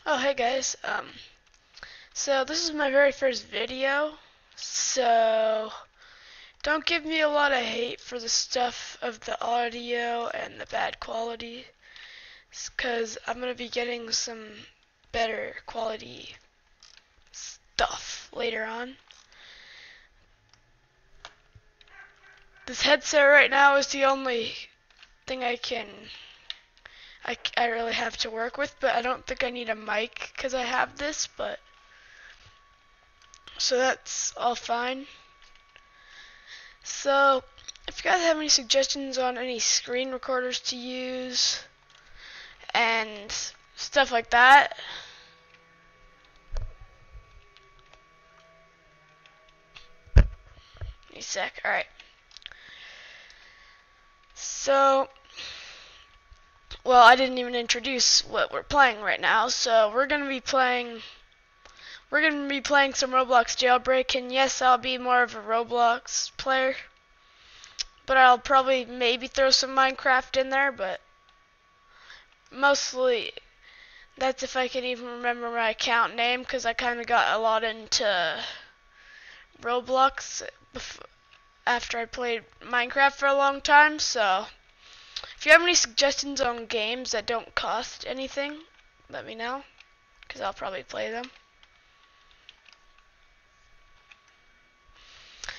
Oh, hey guys. So this is my very first video. So don't give me a lot of hate for the stuff of the audio and the bad quality, because I'm gonna be getting some better quality stuff later on. This headset right now is the only thing I really have to work with, but I don't think I need a mic because I have this, but so that's all fine. So, if you guys have any suggestions on any screen recorders to use and stuff like that, give me a sec. Alright. So, well, I didn't even introduce what we're playing right now. So, we're going to be playing some Roblox Jailbreak, and yes, I'll be more of a Roblox player. But I'll probably maybe throw some Minecraft in there, but mostly that's if I can even remember my account name, because I kind of got a lot into Roblox after I played Minecraft for a long time. So if you have any suggestions on games that don't cost anything, let me know, because I'll probably play them.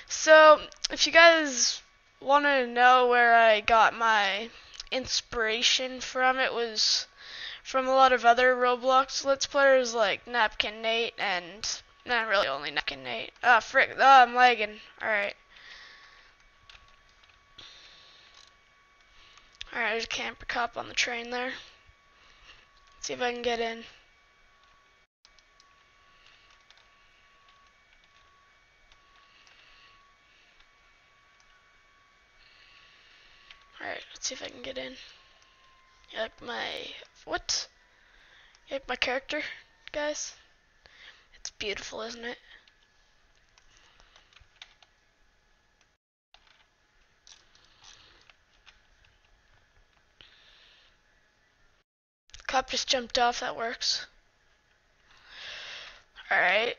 So if you guys want to know where I got my inspiration from, it was from a lot of other Roblox Let's Players like Napkin Nate and not really only Napkin Nate. Frick, I'm lagging. Alright. Alright, there's a camper cop on the train there. Let's see if I can get in. Alright, let's see if I can get in. You like my... what? You like my character, guys? It's beautiful, isn't it? The cop just jumped off, that works. Alright.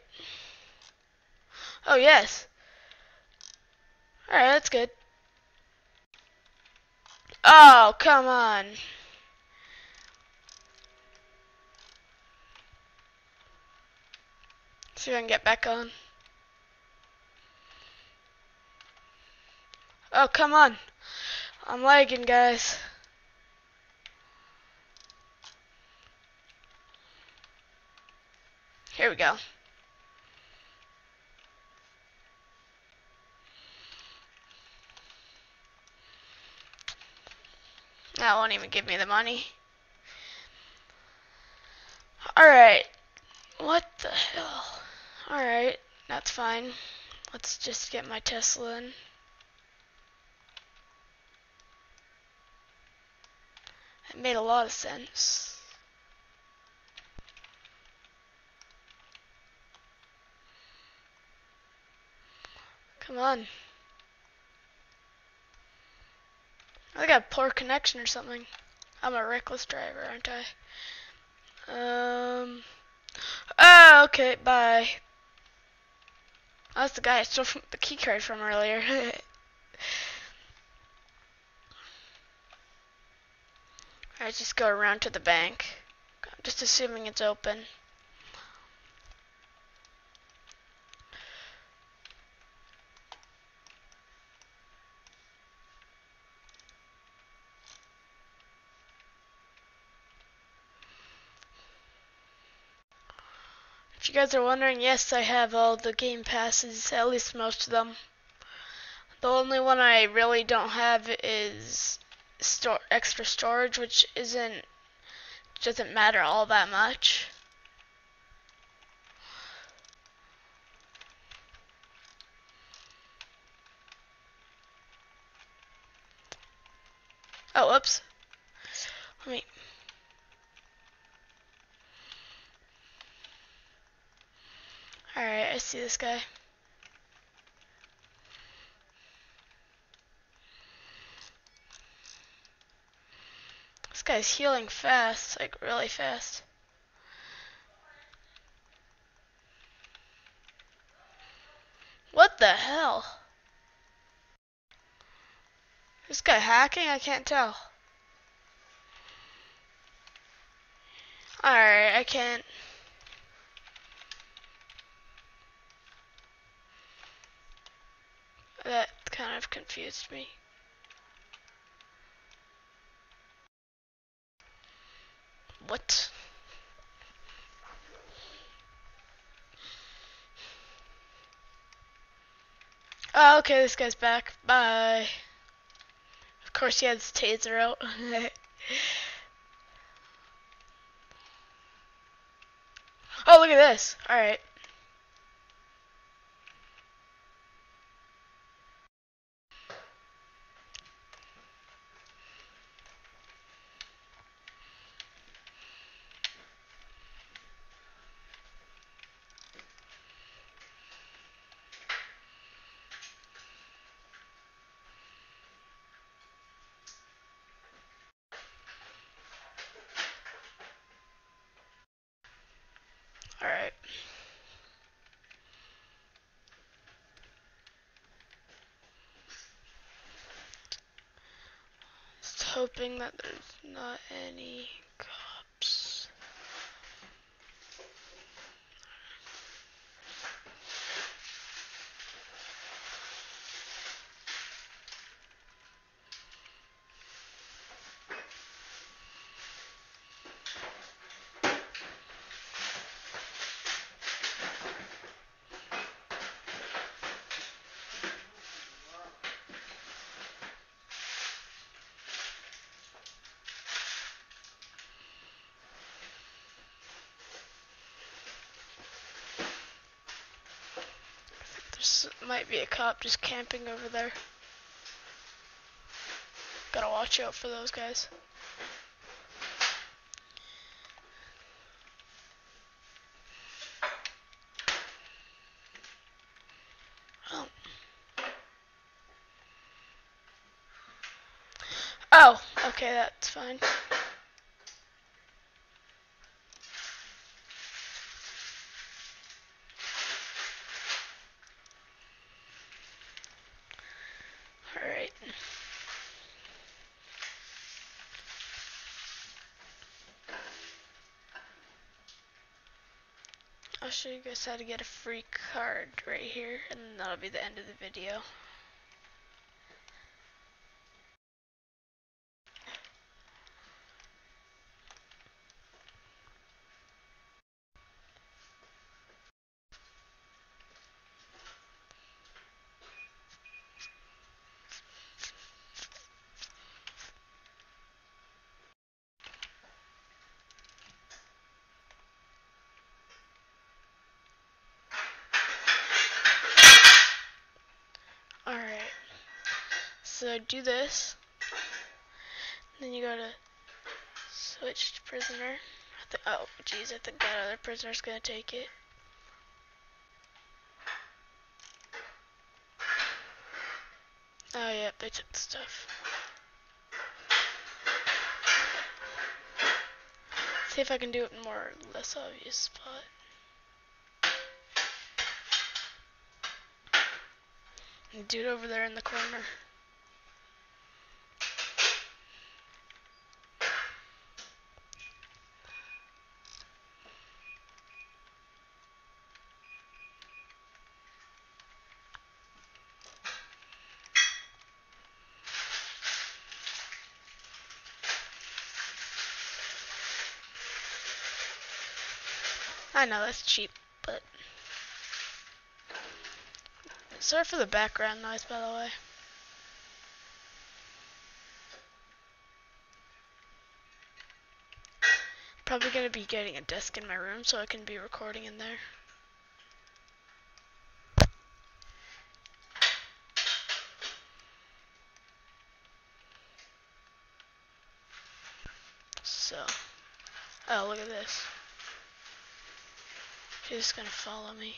Oh, yes. Alright, that's good. Oh, come on. See if I can get back on. Oh, come on. I'm lagging, guys. Here we go. That won't even give me the money. Alright. What the hell? Alright, that's fine. Let's just get my Tesla in. It made a lot of sense. Come on. I got a poor connection or something. I'm a reckless driver, aren't I? Oh, okay, bye. Oh, that's the guy I stole the key card from earlier. Alright, just go around to the bank. I'm just assuming it's open. If you guys are wondering, yes, I have all the game passes, at least most of them. The only one I really don't have is extra storage, which doesn't matter all that much. Oh, whoops. Let me... Alright, I see this guy. This guy's healing fast, like really fast. hell? This guy hacking? I can't tell. Alright, I can't. That kind of confused me. What? Oh, okay, this guy's back. Bye. Of course he had his taser out. Oh, look at this. Alright. Alright. Just hoping that there's not any cops. There might be a cop just camping over there. Gotta watch out for those guys. Oh. Oh, okay, that's fine. Alright. I'll show you guys how to get a free card right here, and that'll be the end of the video. Alright, so do this, then you go to switch to prisoner. Oh, jeez, I think that other prisoner's gonna take it. Oh, yeah, they took the stuff. See if I can do it in more or less obvious spot. And dude over there in the corner. I know that's cheap, but sorry for the background noise, by the way. Probably gonna be getting a desk in my room so I can be recording in there. So, oh, look at this. She's just gonna follow me.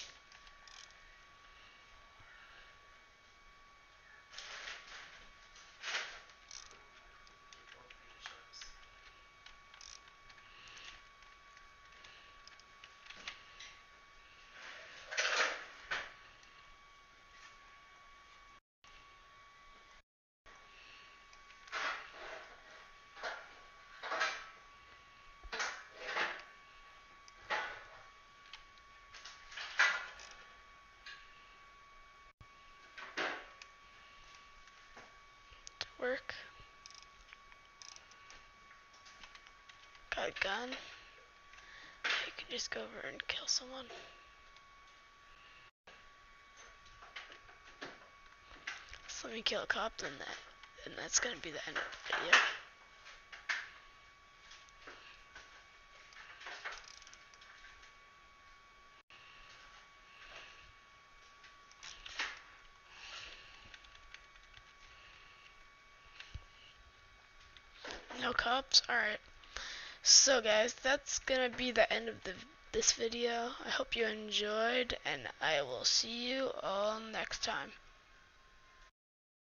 work. Got a gun. You can just go over and kill someone. So let me kill a cop, and that's gonna be the end of the video. No cops? Alright. So guys, that's gonna be the end of this video. I hope you enjoyed, and I will see you all next time.